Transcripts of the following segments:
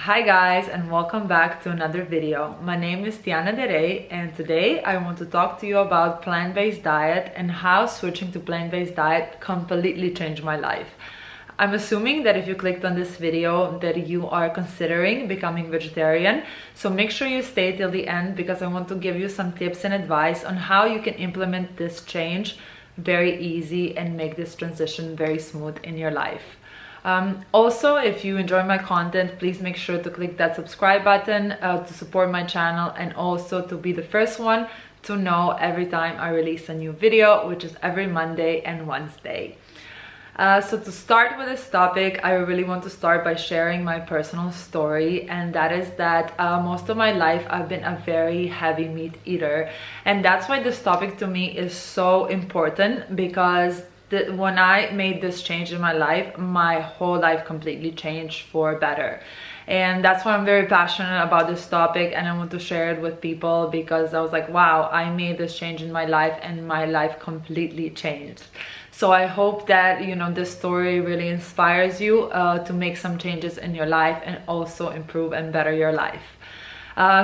Hi guys, and welcome back to another video. My name is Tiana Derey, and today I want to talk to you about plant-based diet and how switching to plant-based diet completely changed my life. I'm assuming that if you clicked on this video that you are considering becoming vegetarian, so make sure you stay till the end because I want to give you some tips and advice on how you can implement this change very easy and make this transition very smooth in your life. Also, if you enjoy my content, please make sure to click that subscribe button to support my channel and also to be the first one to know every time I release a new video, which is every Monday and Wednesday. So to start with this topic, I really want to start by sharing my personal story, and that is that most of my life I've been a very heavy meat eater, and that's why this topic to me is so important because when I made this change in my life, my whole life completely changed for better. And that's why I'm very passionate about this topic, and I want to share it with people because I was like, wow, I made this change in my life and my life completely changed. So I hope that, this story really inspires you to make some changes in your life and also improve and better your life.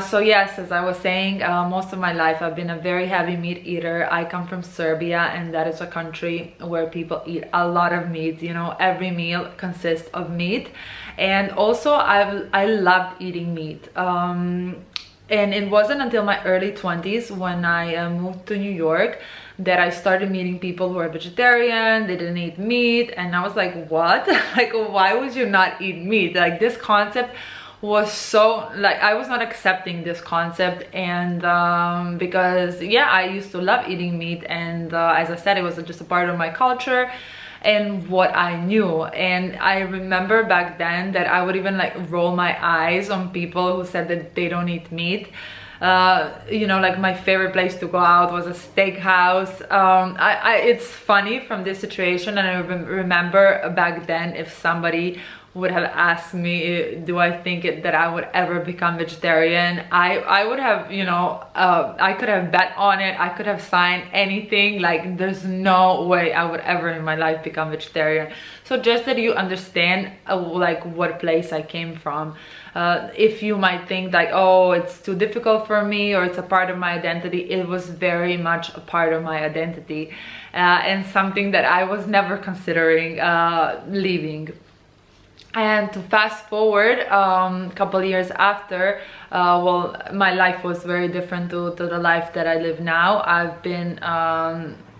So yes, as I was saying, most of my life I've been a very heavy meat eater. I come from Serbia, and that is a country where people eat a lot of meat. Every meal consists of meat, and also I loved eating meat. And it wasn't until my early 20s when I moved to New York that I started meeting people who are vegetarian. They didn't eat meat, and I was like, what? Like, why would you not eat meat? Like, this concept was so, I was not accepting this concept, and because I used to love eating meat, and as I said, it was just a part of my culture and what I knew. And I remember back then that I would even roll my eyes on people who said that they don't eat meat. My favorite place to go out was a steakhouse. It's funny from this situation, and I remember back then if somebody would have asked me, do I think that I would ever become vegetarian, I would have, I could have bet on it, I could have signed anything. Like, there's no way I would ever in my life become vegetarian. So just that you understand what place I came from. If you might think like, oh, it's too difficult for me or it's a part of my identity, it was very much a part of my identity, and something that I was never considering leaving. And to fast forward a couple years after, my life was very different to the life that I live now. I've been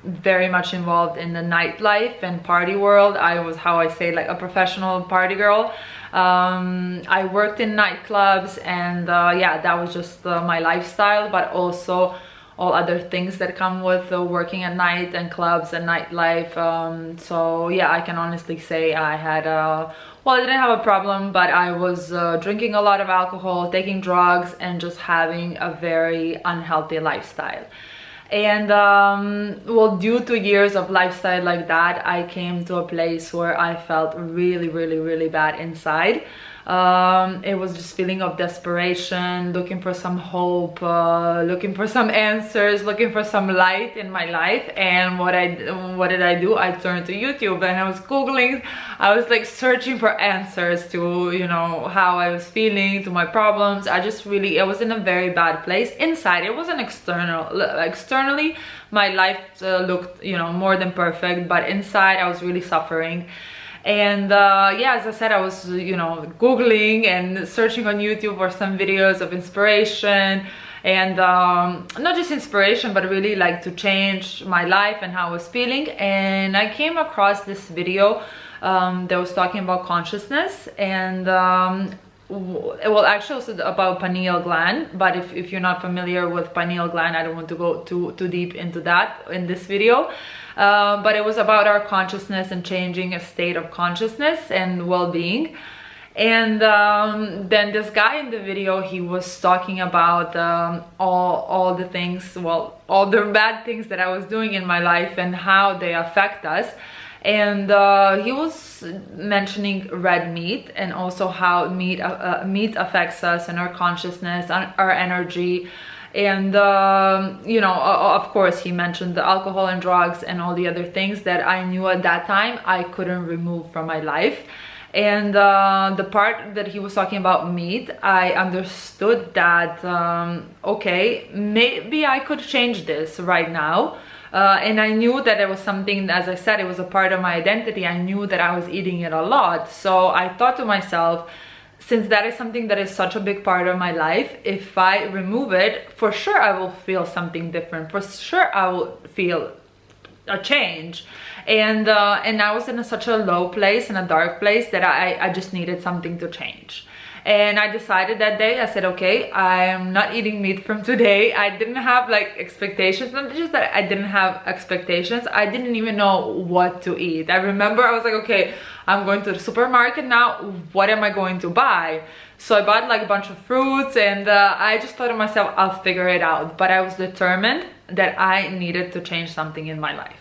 very much involved in the nightlife and party world. I was, how I say, like a professional party girl. I worked in nightclubs, and that was just my lifestyle, but also all other things that come with working at night and clubs and nightlife. I can honestly say I had I didn't have a problem, but I was drinking a lot of alcohol, taking drugs, and just having a very unhealthy lifestyle. And due to years of lifestyle like that, I came to a place where I felt really, really, really bad inside. It was just feeling of desperation, looking for some hope, looking for some answers, looking for some light in my life. And what did I do? I turned to YouTube, and I was Googling. I was searching for answers to, how I was feeling, to my problems. I was in a very bad place inside. It wasn't externally, my life looked, more than perfect, but inside I was really suffering. And as I said, I was Googling and searching on YouTube for some videos of inspiration, and not just inspiration, but really to change my life and how I was feeling. And I came across this video that was talking about consciousness, and actually also about pineal gland. But if you're not familiar with pineal gland, I don't want to go too deep into that in this video. But it was about our consciousness and changing a state of consciousness and well-being. And then this guy in the video, he was talking about all the things, all the bad things that I was doing in my life and how they affect us. And he was mentioning red meat, and also how meat affects us and our consciousness, our energy. And of course he mentioned the alcohol and drugs and all the other things that I knew at that time I couldn't remove from my life. And the part that he was talking about meat, I understood that okay, maybe I could change this right now. And I knew that it was something, as I said, it was a part of my identity. I knew that I was eating it a lot. So I thought to myself, since that is something that is such a big part of my life, if I remove it, for sure I will feel something different. For sure I will feel a change. And I was in such a low place, in a dark place, that I just needed something to change. And I decided that day, I said, okay, I'm not eating meat from today. I didn't have like expectations, not just that I didn't have expectations, I didn't even know what to eat. I remember I was like, okay, I'm going to the supermarket now, what am I going to buy? So I bought like a bunch of fruits, and I just thought to myself, I'll figure it out. But I was determined that I needed to change something in my life.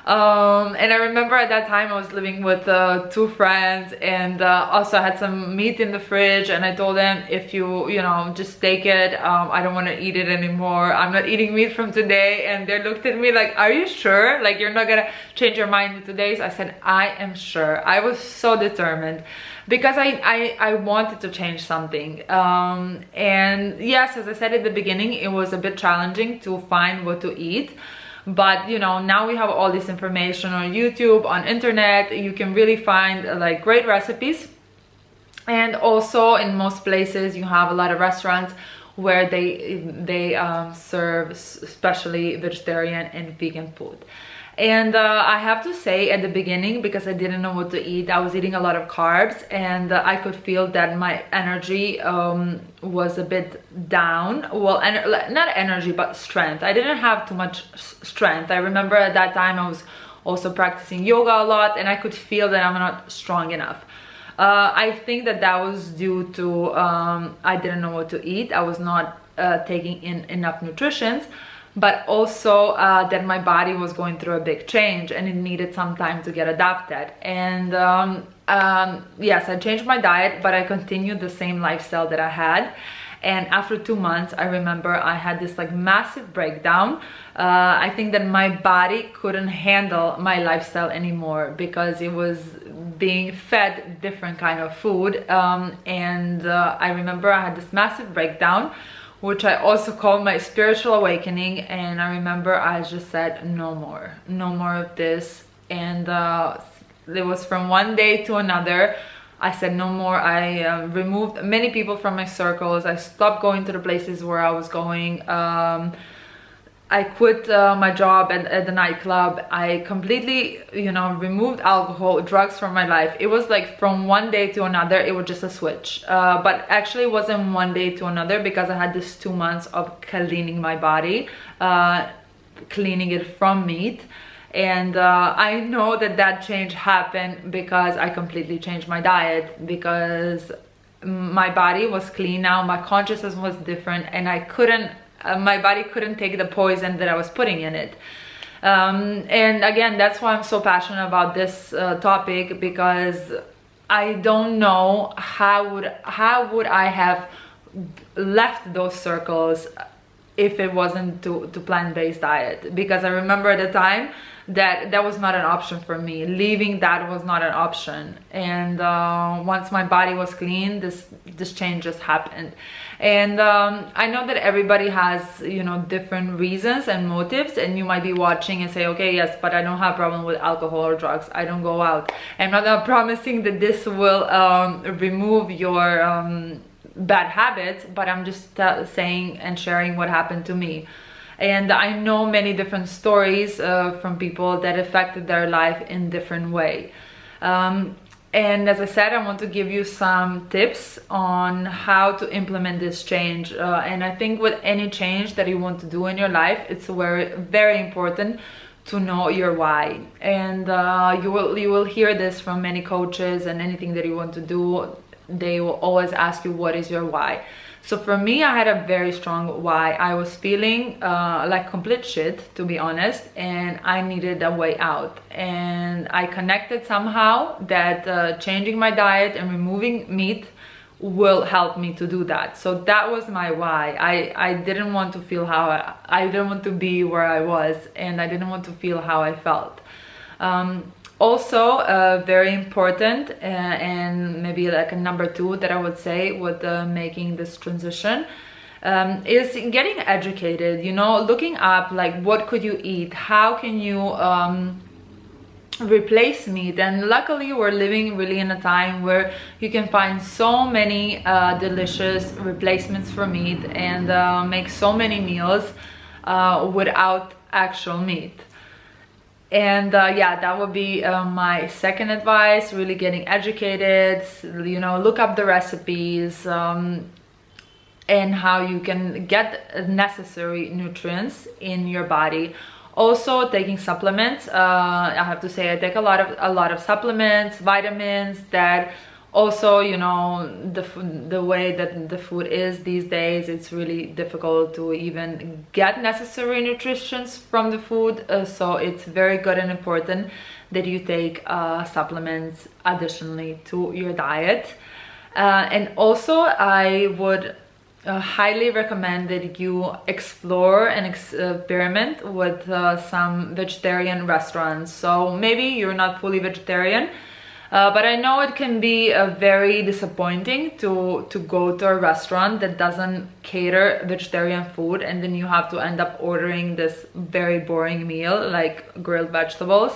And I remember at that time I was living with 2 friends, and also I had some meat in the fridge, and I told them, if you know, just take it, I don't want to eat it anymore, I'm not eating meat from today. And they looked at me like, are you sure, like you're not gonna change your mind in 2 days? I said, I am sure. I was so determined because I wanted to change something. And yes, as I said at the beginning, it was a bit challenging to find what to eat. But you know, now we have all this information on YouTube, on internet. You can really find like great recipes. And also in most places you have a lot of restaurants where they serve especially vegetarian and vegan food. And I have to say, at the beginning, because I didn't know what to eat, I was eating a lot of carbs, and I could feel that my energy was a bit down. Well, not energy, but strength. I didn't have too much strength. I remember at that time I was also practicing yoga a lot, and I could feel that I'm not strong enough. I think that was due to I didn't know what to eat. I was not taking in enough nutrition. But also that my body was going through a big change, and it needed some time to get adapted. And yes, I changed my diet, but I continued the same lifestyle that I had. And after 2 months, I remember I had this like massive breakdown. I think that my body couldn't handle my lifestyle anymore, because it was being fed different kind of food. I remember I had this massive breakdown, which I also call my spiritual awakening. And I remember I just said, no more of this. And it was from one day to another. I said no more. I removed many people from my circles. I stopped going to the places where I was going. I quit my job at the nightclub. I completely, you know, removed alcohol, drugs from my life. It was like from one day to another, it was just a switch. But actually it wasn't one day to another, because I had this 2 months of cleaning my body, cleaning it from meat. And I know that change happened because I completely changed my diet, because my body was clean now, my consciousness was different, and I couldn't my body couldn't take the poison that I was putting in it. And again, that's why I'm so passionate about this topic, because I don't know how would I have left those circles if it wasn't to plant-based diet. Because I remember at the time that was not an option for me. Leaving that was not an option. And once my body was clean, this change just happened. And I know that everybody has, you know, different reasons and motives, and you might be watching and say, okay, yes, but I don't have a problem with alcohol or drugs, I don't go out. I'm not promising that this will remove your bad habits, but I'm just saying and sharing what happened to me. And I know many different stories from people that affected their life in different way. And as I said, I want to give you some tips on how to implement this change. And I think with any change that you want to do in your life, it's very important to know your why. And you will hear this from many coaches, and anything that you want to do, they will always ask you, what is your why? So for me, I had a very strong why. I was feeling like complete shit, to be honest, and I needed a way out. And I connected somehow that changing my diet and removing meat will help me to do that. So that was my why. I didn't want to feel how I didn't want to be where I was, and I didn't want to feel how I felt. Also, very important, and maybe like a number 2 that I would say with making this transition, is getting educated, you know, looking up like what could you eat, how can you replace meat. And luckily we're living really in a time where you can find so many delicious replacements for meat and make so many meals without actual meat. And yeah, that would be my second advice, really getting educated, you know, look up the recipes and how you can get necessary nutrients in your body. Also taking supplements. I have to say I take a lot of supplements, vitamins, that also, you know, the way that the food is these days, it's really difficult to even get necessary nutrition from the food. So it's very good and important that you take supplements additionally to your diet. And also I would highly recommend that you explore and experiment with some vegetarian restaurants. So maybe you're not fully vegetarian, but I know it can be very disappointing to go to a restaurant that doesn't cater vegetarian food, and then you have to end up ordering this very boring meal like grilled vegetables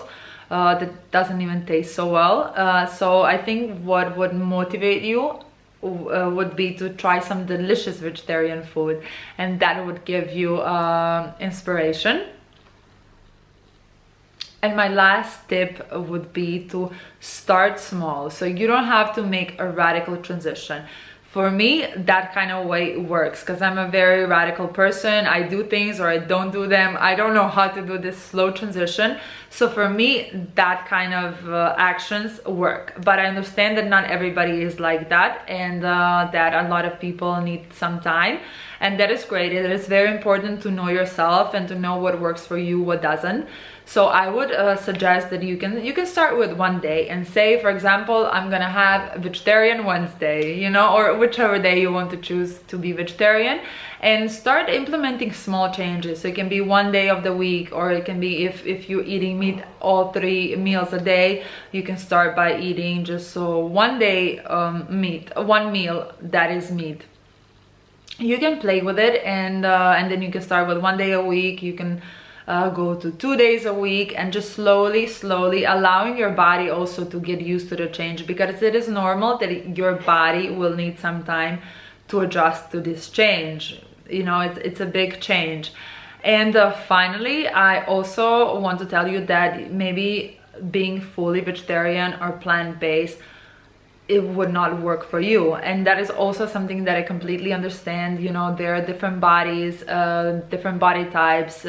that doesn't even taste so well. So I think what would motivate you would be to try some delicious vegetarian food, and that would give you inspiration. And my last tip would be to start small. So you don't have to make a radical transition. For me, that kind of way works because I'm a very radical person. I do things or I don't do them. I don't know how to do this slow transition. So for me, that kind of actions work. But I understand that not everybody is like that, and that a lot of people need some time. And that is great. It is very important to know yourself and to know what works for you, what doesn't. So I would suggest that you can start with one day and say, for example, I'm gonna have vegetarian Wednesday, you know, or whichever day you want to choose to be vegetarian, and start implementing small changes. So it can be one day of the week, or it can be if you're eating meat all 3 meals a day, you can start by eating just one day meat, one meal that is meat. You can play with it, and then you can start with one day a week. You can go to 2 days a week, and just slowly allowing your body also to get used to the change, because it is normal that your body will need some time to adjust to this change. You know, it's a big change. And finally, I also want to tell you that maybe being fully vegetarian or plant-based, it would not work for you, and that is also something that I completely understand. You know, there are different bodies, different body types,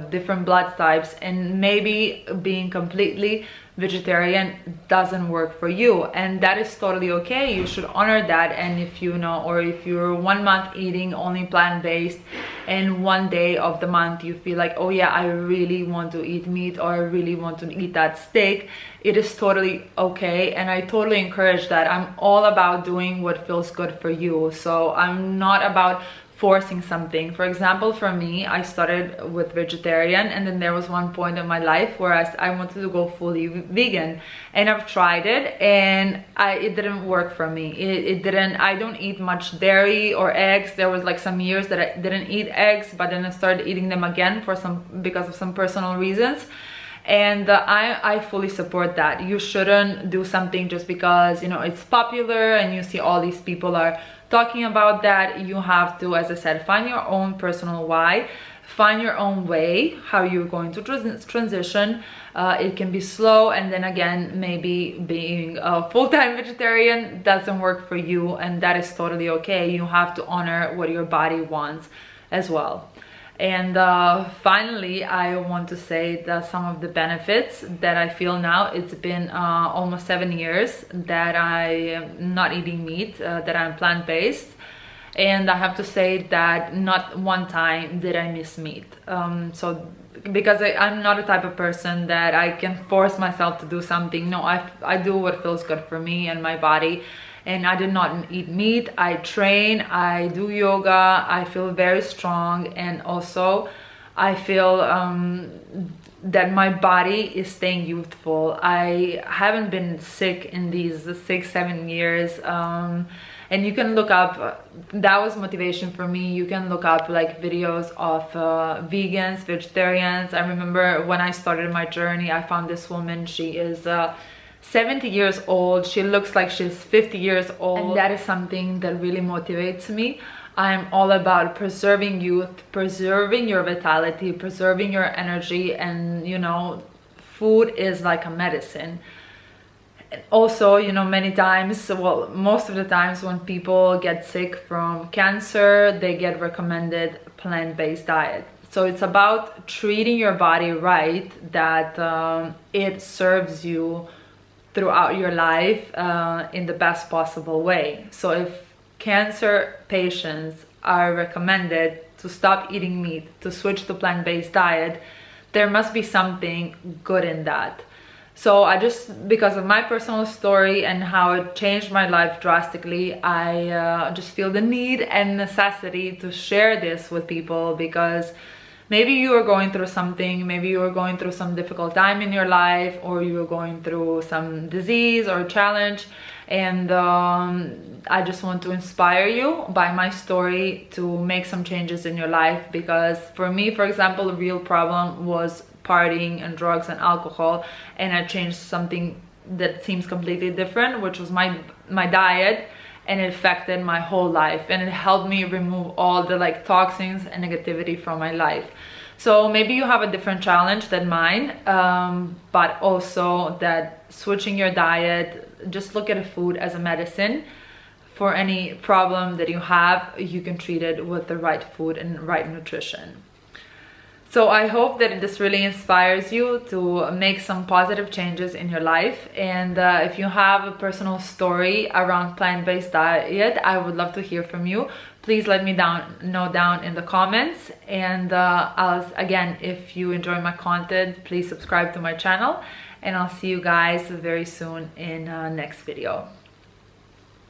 different blood types, and maybe being completely vegetarian doesn't work for you, and that is totally okay. You should honor that. And if you know, or if you're 1 month eating only plant-based and one day of the month you feel like, oh yeah, I really want to eat meat, or I really want to eat that steak, it is totally okay, and I totally encourage that. I'm all about doing what feels good for you, so I'm not about forcing something. For example, for me, I started with vegetarian, and then there was one point in my life where I wanted to go fully vegan, and I've tried it, and it didn't work for me. It didn't. I don't eat much dairy or eggs. There was like some years that I didn't eat eggs, but then I started eating them again because of some personal reasons. And I fully support that. You shouldn't do something just because, you know, it's popular and you see all these people are talking about that. You have to, as I said, find your own personal why, find your own way, how you're going to transition. It can be slow, and then again, maybe being a full-time vegetarian doesn't work for you, and that is totally okay. You have to honor what your body wants as well. And finally, I want to say that some of the benefits that I feel now. It's been almost 7 years that I am not eating meat, that I'm plant-based, and I have to say that not one time did I miss meat. So because I'm not a type of person that I can force myself to do something. No, I do what feels good for me and my body. And I did not eat meat. I train, I do yoga, I feel very strong, and also I feel that my body is staying youthful. I haven't been sick in these 6-7 years. And you can look up, that was motivation for me. You can look up like videos of vegans, vegetarians. I remember when I started my journey, I found this woman. She is 70 years old. She looks like she's 50 years old. And that is something that really motivates me. I'm all about preserving youth, preserving your vitality, preserving your energy. And you know, food is like a medicine. Also, you know, many times, well, most of the times when people get sick from cancer, they get recommended plant-based diet. So it's about treating your body right, that it serves you throughout your life in the best possible way. So if cancer patients are recommended to stop eating meat, to switch to plant-based diet, there must be something good in that. So I just, because of my personal story and how it changed my life drastically, I just feel the need and necessity to share this with people, because maybe you are going through something, maybe you are going through some difficult time in your life, or you are going through some disease or challenge, and I just want to inspire you by my story to make some changes in your life. Because for me, for example, a real problem was partying and drugs and alcohol, and I changed something that seems completely different, which was my diet, and it affected my whole life, and it helped me remove all the like toxins and negativity from my life. So maybe you have a different challenge than mine, but also that switching your diet, just look at food as a medicine. For any problem that you have, you can treat it with the right food and right nutrition. So I hope that this really inspires you to make some positive changes in your life. And if you have a personal story around plant-based diet, I would love to hear from you. Please let me know down in the comments. And again, if you enjoy my content, please subscribe to my channel. And I'll see you guys very soon in next video.